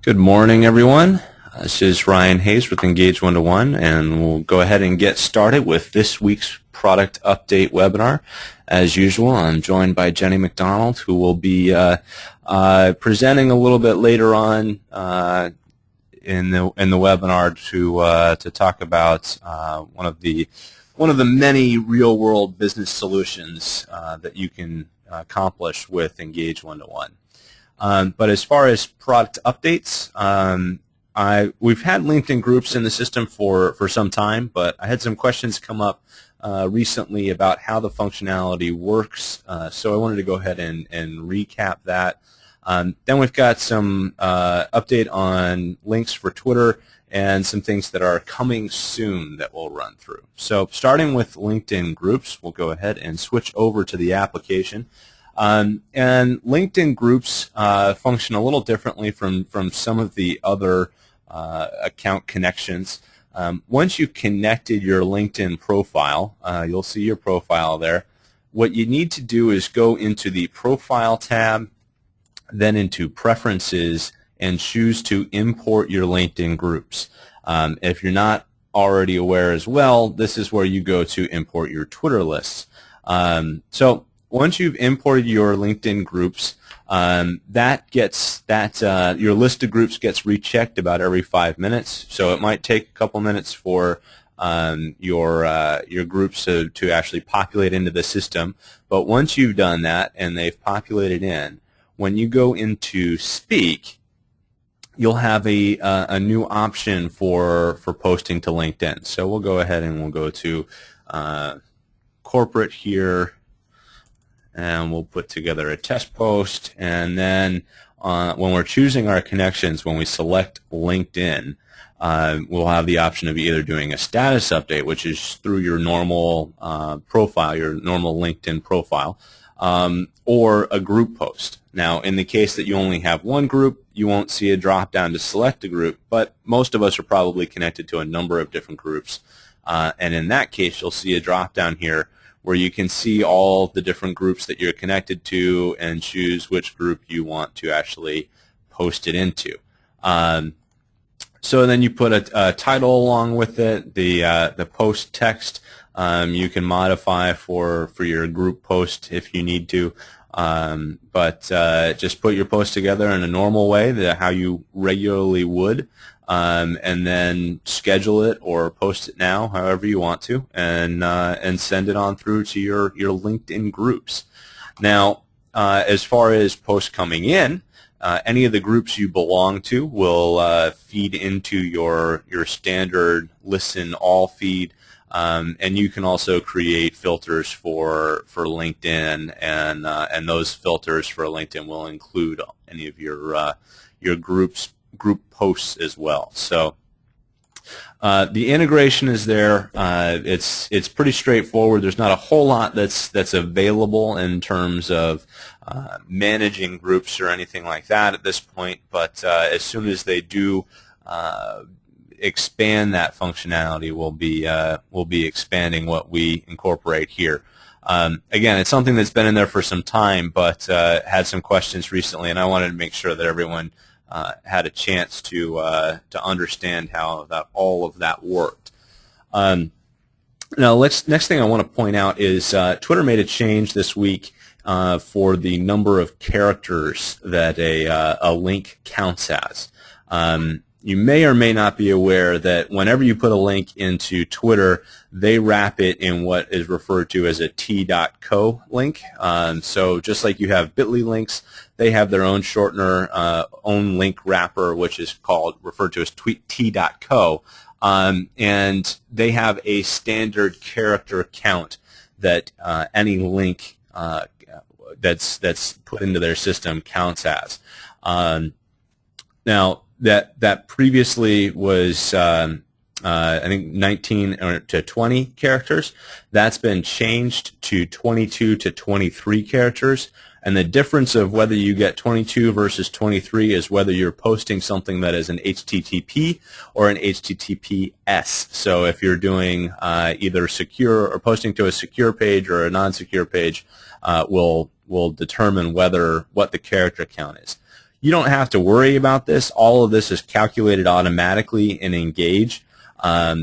Good morning, everyone. This is Ryan Hayes with Engage121, and we'll go ahead and get started with this week's product update webinar. As usual, I'm joined by Jenny McDonald, who will be presenting a little bit later on in the webinar to talk about one of the many real-world business solutions that you can accomplish with Engage121. But as far as product updates, we've had LinkedIn groups in the system for some time, but I had some questions come up recently about how the functionality works, so I wanted to go ahead and recap that. Then we've got some update on links for Twitter and some things that are coming soon that we'll run through. So starting with LinkedIn groups, we'll go ahead and switch over to the application. And LinkedIn groups function a little differently from some of the other account connections. Once you've connected your LinkedIn profile, you'll see your profile there. What you need to do is go into the Profile tab, then into Preferences, and choose to import your LinkedIn groups. If you're not already aware as well, this is where you go to import your Twitter lists. Once you've imported your LinkedIn groups, your list of groups gets rechecked about every 5 minutes. So it might take a couple minutes for your groups to actually populate into the system. But once you've done that and they've populated in, when you go into Speak, you'll have a new option for posting to LinkedIn. So we'll go ahead and we'll go to Corporate here. And we'll put together a test post, and then when we're choosing our connections, when we select LinkedIn, we'll have the option of either doing a status update, which is through your normal profile, your normal LinkedIn profile, or a group post. Now, in the case that you only have one group, you won't see a drop down to select a group, but most of us are probably connected to a number of different groups, and in that case, you'll see a drop down here where you can see all the different groups that you're connected to and choose which group you want to actually post it into. So then you put a title along with it, the post text you can modify for your group post if you need to, but just put your post together in a normal way, how you regularly would. And then schedule it or post it now, however you want to, and send it on through to your LinkedIn groups. Now, as far as posts coming in, any of the groups you belong to will feed into your standard listen all feed, and you can also create filters for LinkedIn, and those filters for LinkedIn will include any of your group posts as well. So the integration is there. It's pretty straightforward. There's not a whole lot that's available in terms of managing groups or anything like that at this point, but as soon as they do expand that functionality, we'll be expanding what we incorporate here. Again, it's something that's been in there for some time, but had some questions recently, and I wanted to make sure that everyone had a chance to understand how all of that worked. Now, next thing I want to point out is Twitter made a change this week for the number of characters that a link counts as. You may or may not be aware that whenever you put a link into Twitter, they wrap it in what is referred to as a t.co link. So just like you have bit.ly links, they have their own shortener, own link wrapper, which is referred to as t.co, and they have a standard character count that any link that's put into their system counts as. Now, that previously was I think 19 to 20 characters. That's been changed to 22 to 23 characters. And the difference of whether you get 22 versus 23 is whether you're posting something that is an HTTP or an HTTPS. So if you're doing either secure or posting to a secure page or a non-secure page, will determine what the character count is. You don't have to worry about this. All of this is calculated automatically in Engage.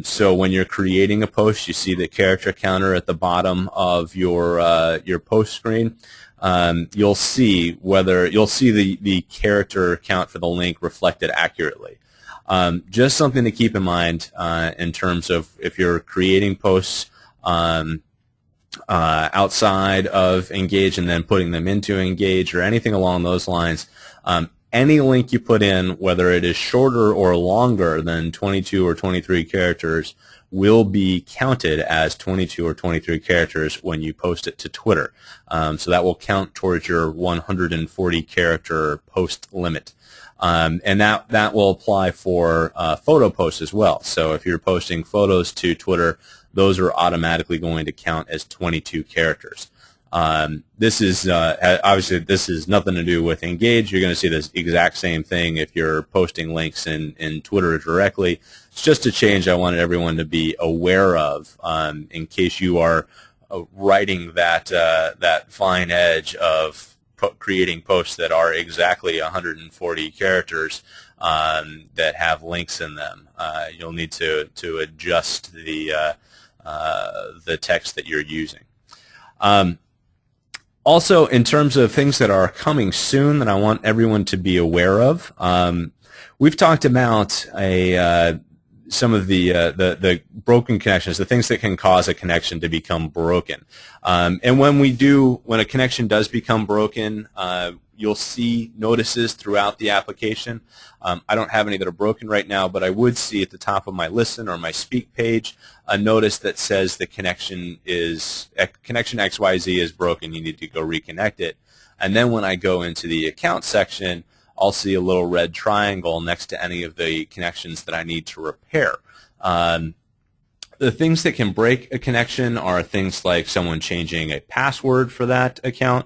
So when you're creating a post, you see the character counter at the bottom of your post screen. You'll see the character count for the link reflected accurately. Just something to keep in mind in terms of if you're creating posts outside of Engage and then putting them into Engage or anything along those lines. Any link you put in, whether it is shorter or longer than 22 or 23 characters, will be counted as 22 or 23 characters when you post it to Twitter. So that will count towards your 140 character post limit. And that will apply for photo posts as well. So if you're posting photos to Twitter, those are automatically going to count as 22 characters. This is obviously this is nothing to do with Engage. You're going to see this exact same thing if you're posting links in Twitter directly. It's just a change I wanted everyone to be aware of in case you are riding that fine edge of creating posts that are exactly 140 characters that have links in them. You'll need to adjust the text that you're using. Also, in terms of things that are coming soon that I want everyone to be aware of, we've talked about some of the broken connections, the things that can cause a connection to become broken. And when a connection does become broken, you'll see notices throughout the application. I don't have any that are broken right now, but I would see at the top of my listen or my speak page a notice that says the connection XYZ is broken. You need to go reconnect it. And then when I go into the account section, I'll see a little red triangle next to any of the connections that I need to repair. The things that can break a connection are things like someone changing a password for that account,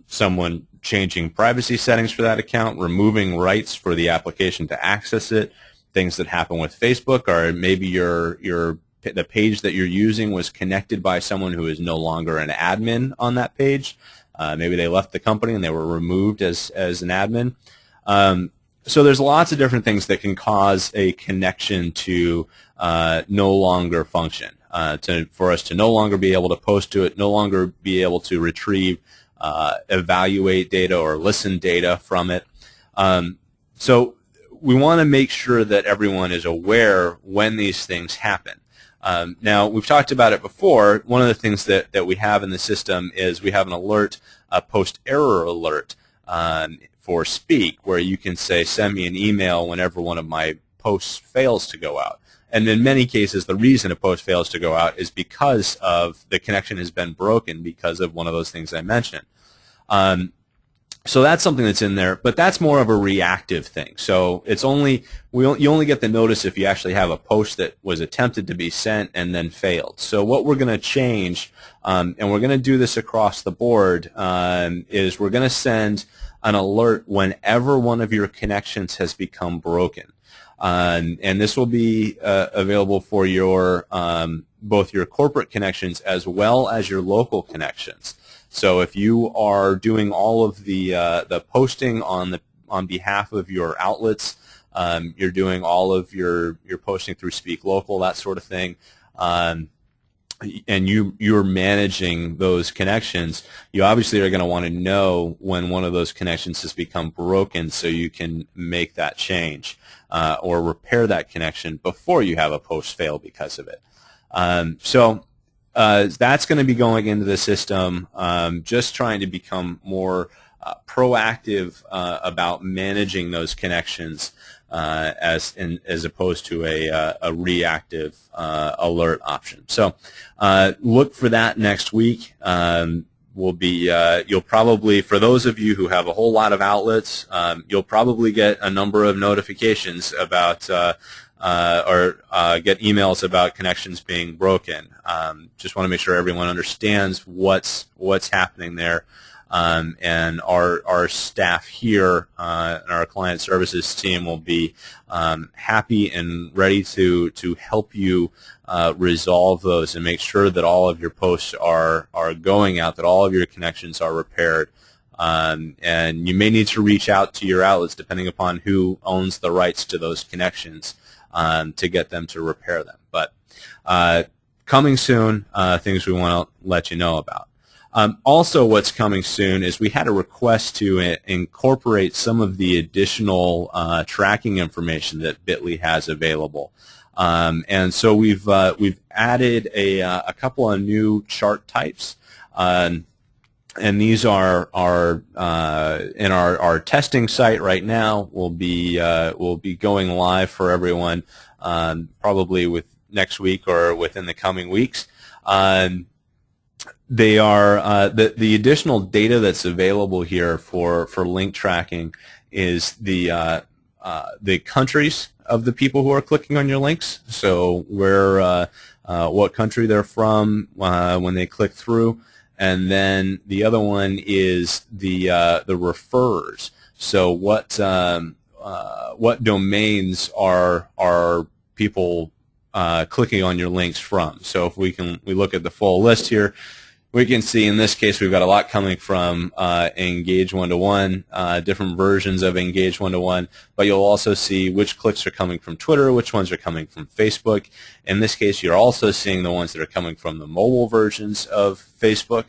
someone changing privacy settings for that account, removing rights for the application to access it. Things that happen with Facebook are maybe the page that you're using was connected by someone who is no longer an admin on that page. Maybe they left the company and they were removed as an admin. So there's lots of different things that can cause a connection to no longer function, for us to no longer be able to post to it, no longer be able to retrieve, evaluate data or listen data from it. So we want to make sure that everyone is aware when these things happen. Now, we've talked about it before. One of the things that we have in the system is we have an alert, a post-error alert for Speak, where you can say, send me an email whenever one of my posts fails to go out. And in many cases, the reason a post fails to go out is because of the connection has been broken because of one of those things I mentioned. So that's something that's in there, but that's more of a reactive thing. So it's you only get the notice if you actually have a post that was attempted to be sent and then failed. So what we're going to change, and we're going to do this across the board, is we're going to send an alert whenever one of your connections has become broken. And this will be available for your both your corporate connections as well as your local connections. So if you are doing all of the posting on behalf of your outlets, you're doing all of your posting through Speak Local, that sort of thing, and you're managing those connections, you obviously are going to want to know when one of those connections has become broken so you can make that change or repair that connection before you have a post fail because of it. That's going to be going into the system, just trying to become more proactive about managing those connections as opposed to a reactive alert option. So look for that next week. You'll probably, for those of you who have a whole lot of outlets, you'll probably get a number of notifications about or get emails about connections being broken. Just want to make sure everyone understands what's happening there. And our staff here and our client services team will be happy and ready to help you resolve those and make sure that all of your posts are going out, that all of your connections are repaired And you may need to reach out to your outlets depending upon who owns the rights to those connections to get them to repair them. But coming soon, things we want to let you know about. Also, what's coming soon is we had a request to incorporate some of the additional tracking information that Bitly has available. And so we've added a couple of new chart types. And these are in our testing site right now. We'll be going live for everyone probably with next week or within the coming weeks. They are the additional data that's available here for link tracking is the countries of the people who are clicking on your links. So where what country they're from when they click through. And then the other one is the referrers. So what domains are people clicking on your links from? So if we look at the full list here, we can see in this case we've got a lot coming from Engage121, different versions of Engage121, but you'll also see which clicks are coming from Twitter, which ones are coming from Facebook. In this case, you're also seeing the ones that are coming from the mobile versions of Facebook,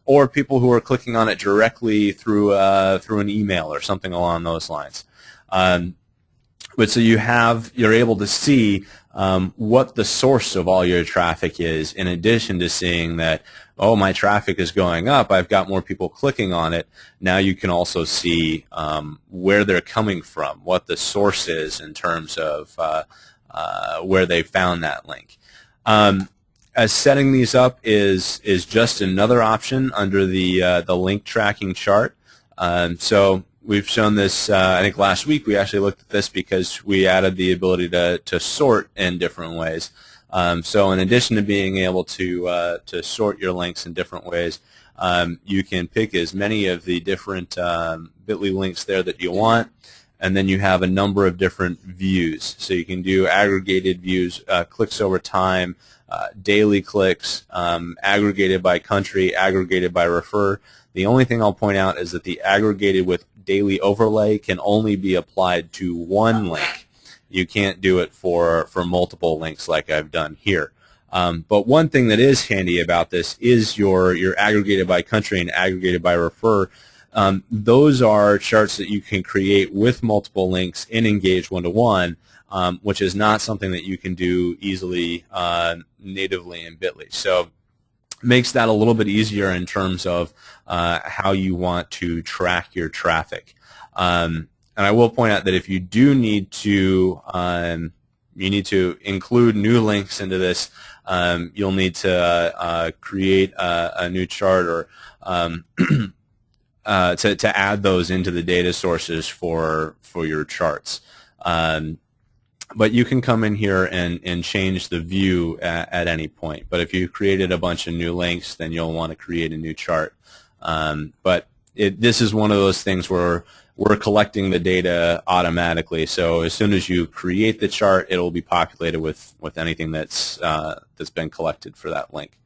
or people who are clicking on it directly through an email or something along those lines. But so you're able to see what the source of all your traffic is, in addition to seeing that, oh, my traffic is going up, I've got more people clicking on it. Now you can also see where they're coming from, what the source is in terms of where they found that link. As setting these up is just another option under the link tracking chart. So we've shown this, I think last week we actually looked at this because we added the ability to sort in different ways. So in addition to being able to sort your links in different ways, you can pick as many of the different Bitly links there that you want, and then you have a number of different views. So you can do aggregated views, clicks over time, daily clicks, aggregated by country, aggregated by refer. The only thing I'll point out is that the aggregated with daily overlay can only be applied to one link. You can't do it for multiple links like I've done here. But one thing that is handy about this is your aggregated by country and aggregated by refer. Those are charts that you can create with multiple links in Engage121, which is not something that you can do easily natively in Bitly. So makes that a little bit easier in terms of how you want to track your traffic. And I will point out that if you do need to include new links into this, you'll need to create a new chart or to add those into the data sources for your charts. But you can come in here and change the view at any point. But if you created a bunch of new links, then you'll want to create a new chart. But this is one of those things where we're collecting the data automatically. So as soon as you create the chart, it will be populated with anything that's been collected for that link.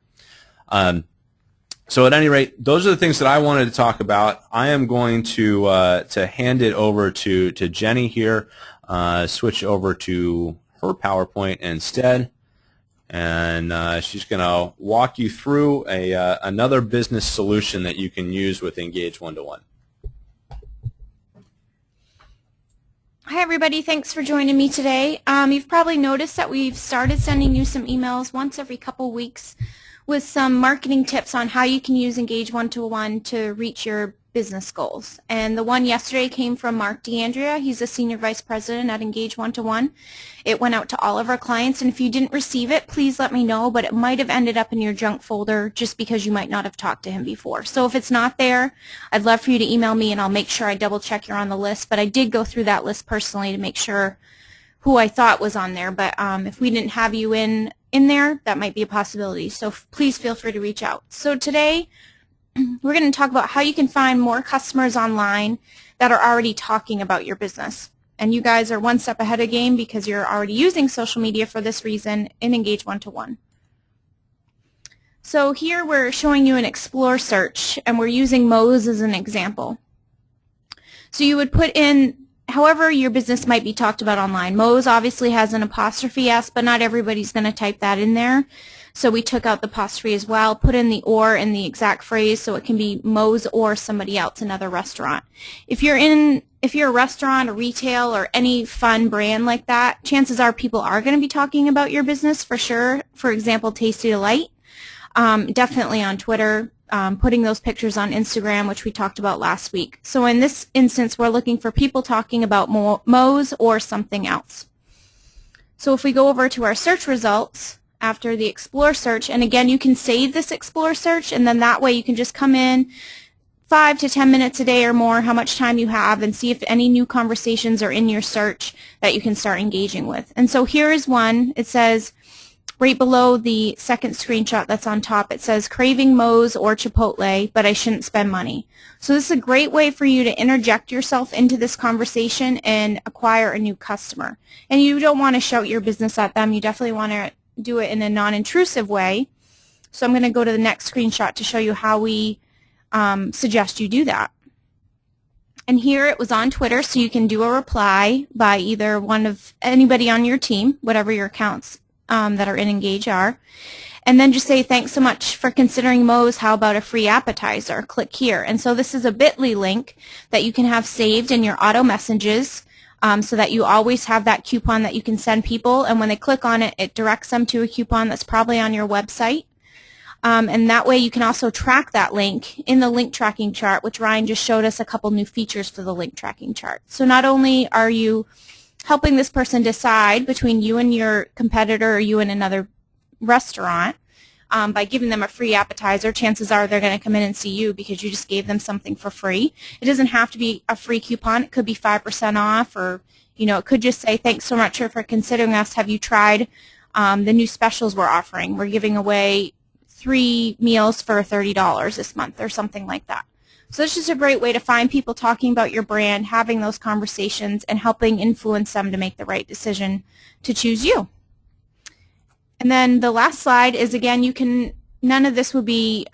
So at any rate, those are the things that I wanted to talk about. I am going to hand it over to Jenny here. Switch over to her PowerPoint instead, and she's going to walk you through another business solution that you can use with Engage121. Hi everybody, thanks for joining me today. You've probably noticed that we've started sending you some emails once every couple weeks with some marketing tips on how you can use Engage121 to reach your business goals. And the one yesterday came from Mark DeAndrea. He's a Senior Vice President at Engage121. It went out to all of our clients, and if you didn't receive it, please let me know, but it might have ended up in your junk folder just because you might not have talked to him before. So if it's not there, I'd love for you to email me and I'll make sure I double check you're on the list, but I did go through that list personally to make sure who I thought was on there, but if we didn't have you in there, that might be a possibility. So please feel free to reach out. So today, we're going to talk about how you can find more customers online that are already talking about your business. And you guys are one step ahead of game because you're already using social media for this reason in Engage121. So here we're showing you an Explore search, and we're using Moz as an example. So you would put in however your business might be talked about online. Moz obviously has an apostrophe S, but not everybody's going to type that in there. So we took out the apostrophe as well, put in the or in the exact phrase, so it can be Moz or somebody else, another restaurant. If you're a restaurant or retail or any fun brand like that, chances are people are going to be talking about your business for sure. For example, Tasty Delight. Definitely on Twitter, putting those pictures on Instagram, which we talked about last week. So in this instance, we're looking for people talking about Moz or something else. So if we go over to our search results after the Explore search, and again, you can save this Explore search, and then that way you can just come in 5 to 10 minutes a day or more, how much time you have, and see if any new conversations are in your search that you can start engaging with. And so here is one. It says, right below the second screenshot that's on top, it says craving Moz or Chipotle, but I shouldn't spend money. So this is a great way for you to interject yourself into this conversation and acquire a new customer. And you don't want to shout your business at them. You definitely want to do it in a non-intrusive way. So I'm going to go to the next screenshot to show you how we suggest you do that. And here it was on Twitter, so you can do a reply by either one of anybody on your team, whatever your accounts that are in Engage are, and then just say, thanks so much for considering Moz. How about a free appetizer? Click here. And so this is a bit.ly link that you can have saved in your auto messages so that you always have that coupon that you can send people, and when they click on it, it directs them to a coupon that's probably on your website. And that way you can also track that link in the link tracking chart, which Ryan just showed us a couple new features for the link tracking chart. So not only are you helping this person decide between you and your competitor or you and another restaurant by giving them a free appetizer, chances are they're going to come in and see you because you just gave them something for free. It doesn't have to be a free coupon. It could be 5% off, or it could just say, thanks so much for considering us. Have you tried the new specials we're offering? We're giving away 3 meals for $30 this month or something like that. So it's just a great way to find people talking about your brand, having those conversations, and helping influence them to make the right decision to choose you. And then the last slide is, again, none of this would be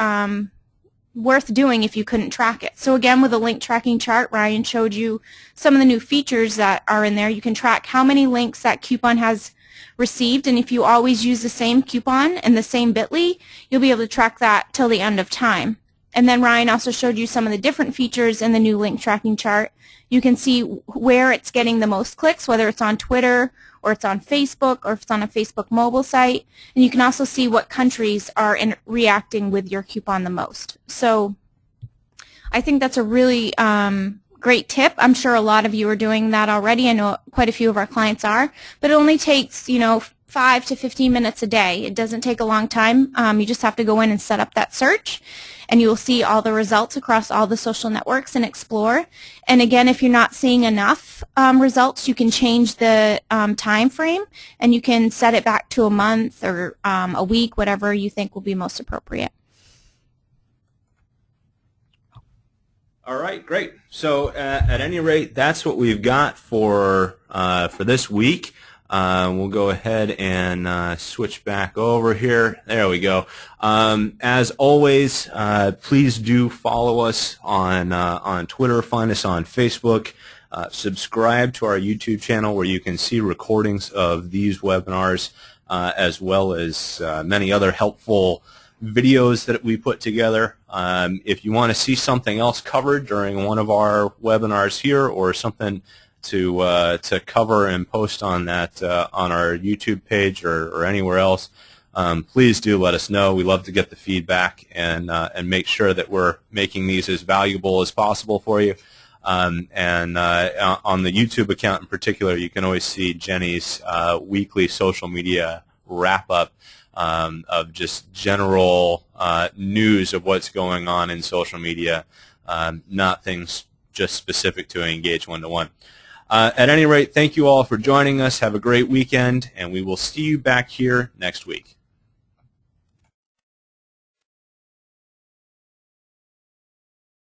worth doing if you couldn't track it. So again, with a link tracking chart, Ryan showed you some of the new features that are in there. You can track how many links that coupon has received, and if you always use the same coupon and the same bit.ly, you'll be able to track that till the end of time. And then Ryan also showed you some of the different features in the new link tracking chart. You can see where it's getting the most clicks, whether it's on Twitter or it's on Facebook or if it's on a Facebook mobile site. And you can also see what countries are reacting with your coupon the most. So I think that's a really great tip. I'm sure a lot of you are doing that already. I know quite a few of our clients are. But it only takes, 5 to 15 minutes a day. It doesn't take a long time. You just have to go in and set up that search, and you will see all the results across all the social networks and explore. And again, if you're not seeing enough results, you can change the time frame, and you can set it back to a month or a week, whatever you think will be most appropriate. All right, great. So at any rate, that's what we've got for this week. We'll go ahead and switch back over here. There we go. As always, please do follow us on Twitter. Find us on Facebook. Subscribe to our YouTube channel where you can see recordings of these webinars as well as many other helpful videos that we put together. If you want to see something else covered during one of our webinars here, or something to cover and post on that on our YouTube page or anywhere else, please do let us know. We love to get the feedback and make sure that we're making these as valuable as possible for you. On the YouTube account in particular, you can always see Jenny's weekly social media wrap-up of just general news of what's going on in social media, not things just specific to Engage 121. At any rate, thank you all for joining us. Have a great weekend, and we will see you back here next week.